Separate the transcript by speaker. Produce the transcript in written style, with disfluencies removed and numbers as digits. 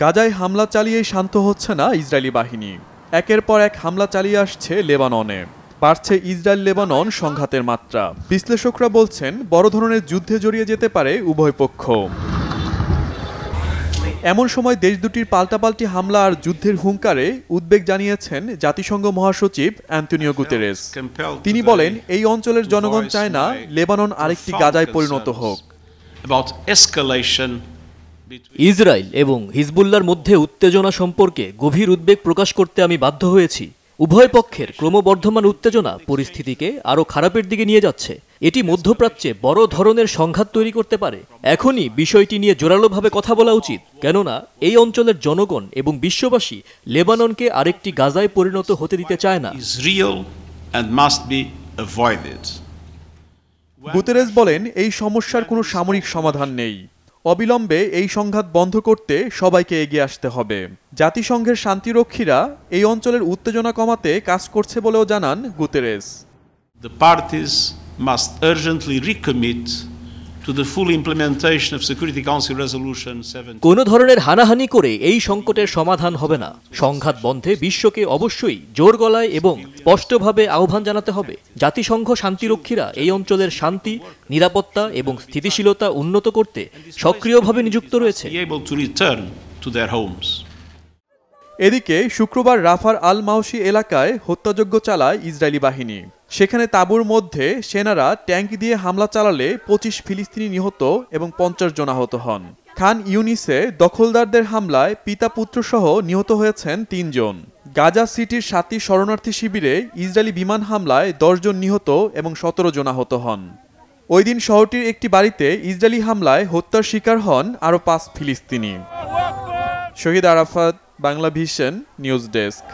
Speaker 1: গাজায় হামলা চালিয়েই শান্ত হচ্ছে না ইসরায়েলি বাহিনী। একের পর এক হামলা চালিয়ে আসছে লেবাননে। বাড়ছে ইসরায়েল লেবানন সংঘাতের মাত্রা। বিশ্লেষকরা বলছেন বড় ধরনের যুদ্ধে জড়িয়ে যেতে পারে উভয় পক্ষ। এমন সময় দেশ দুটির পাল্টাপাল্টি হামলা আর যুদ্ধের হুঙ্কারে উদ্বেগ জানিয়েছেন জাতিসংঘ মহাসচিব অ্যান্তোনিও গুতেরেস। তিনি বলেন, এই অঞ্চলের জনগণ চায় না লেবানন আরেকটি গাজায় পরিণত হোক।
Speaker 2: ইসরায়েল এবং হিজবুল্লাহর মধ্যে উত্তেজনা সম্পর্কে গভীর উদ্বেগ প্রকাশ করতে আমি বাধ্য হয়েছি। উভয় পক্ষের ক্রমবর্ধমান উত্তেজনা পরিস্থিতিকে আরও খারাপের দিকে নিয়ে যাচ্ছে। এটি মধ্যপ্রাচ্যে বড় ধরনের সংঘাত তৈরি করতে পারে। এখনই বিষয়টি নিয়ে জোরালোভাবে কথা বলা উচিত, কেননা এই অঞ্চলের জনগণ এবং বিশ্ববাসী লেবাননকে আরেকটি গাজায় পরিণত হতে দিতে চায় না।
Speaker 1: গুতেরেস বলেন, এই সমস্যার কোনো সামরিক সমাধান নেই। অবিলম্বে এই সংঘাত বন্ধ করতে সবাইকে এগিয়ে আসতে হবে। জাতিসংঘের শান্তিরক্ষীরা এই অঞ্চলের উত্তেজনা কমাতে কাজ করছে বলেও জানান Guterres.
Speaker 3: The parties must urgently recommit to the full implementation of Security Council Resolution 17.
Speaker 2: কোনো ধরনের হানাহানি করে এই সংকটের সমাধান হবে না। সংঘাত বন্ধে বিশ্বকে অবশ্যই জোর গলায় এবং স্পষ্টভাবে আহ্বান জানাতে হবে। জাতিসংঘ শান্তিরক্ষীরা এই অঞ্চলের শান্তি, নিরাপত্তা এবং স্থিতিশীলতা উন্নত করতে সক্রিয়ভাবে নিযুক্ত রয়েছে।
Speaker 1: এদিকে শুক্রবার রাফার আল মাউসি এলাকায় হত্যাযজ্ঞ চালায় ইসরায়েলি বাহিনী। সেখানে তাঁবুর মধ্যে সেনারা ট্যাঙ্ক দিয়ে হামলা চালালে 25 ফিলিস্তিনি নিহত এবং 50 জন আহত হন। খান ইউনিসে দখলদারদের হামলায় পিতা পুত্র সহ নিহত হয়েছেন 3 জন। গাজা সিটির 7টি শরণার্থী শিবিরে ইসরায়েলি বিমান হামলায় 10 জন নিহত এবং 17 জন আহত হন। ওই দিন শহরটির একটি বাড়িতে ইসরায়েলি হামলায় হত্যার শিকার হন আরও 5 ফিলিস্তিনি। শহীদ Arafat, Bangla vision news desk.